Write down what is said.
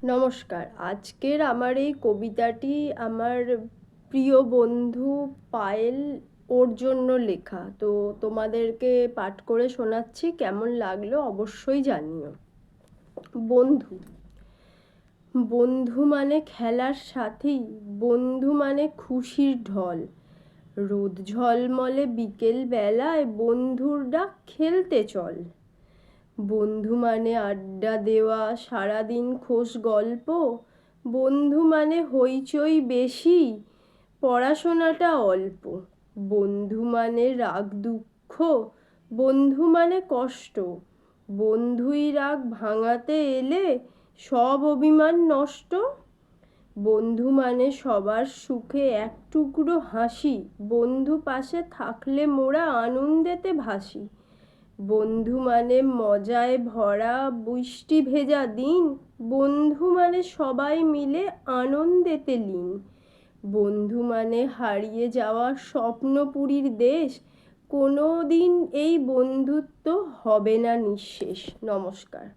নমস্কার। আজকের আমার এই কবিতাটি আমার প্রিয় বন্ধু পায়েল ওর জন্য লেখা। তো তোমাদেরকে পাঠ করে শোনাচ্ছি, কেমন লাগলো অবশ্যই জানিও। বন্ধু। বন্ধু মানে খেলার সাথী, বন্ধু মানে খুশির ঢল। রোদ ঝলমলে বিকেল বেলায় বন্ধুর ডাক খেলতে চল। বন্ধু মানে আড্ডা দেওয়া সারাদিন খোশ গল্প। বন্ধু মানে হইচই বেশি, পড়াশোনাটা অল্প। বন্ধু মানে রাগ দুঃখ, বন্ধু মানে কষ্ট। বন্ধুই রাগ ভাঙাতে এলে সব অভিমান নষ্ট। বন্ধু মানে সবার সুখে এক টুকরো হাসি, বন্ধু পাশে থাকলে মোরা আনন্দেতে ভাসি। বন্ধু মানে মজায় ভরা বৃষ্টি ভেজা দিন, বন্ধু মানে সবাই মিলে আনন্দেতে লীন। বন্ধু মানে হারিয়ে যাওয়া স্বপ্নপুরীর দেশ, কোনো দিন এই বন্ধুত্ব হবে না নিঃশেষ। নমস্কার।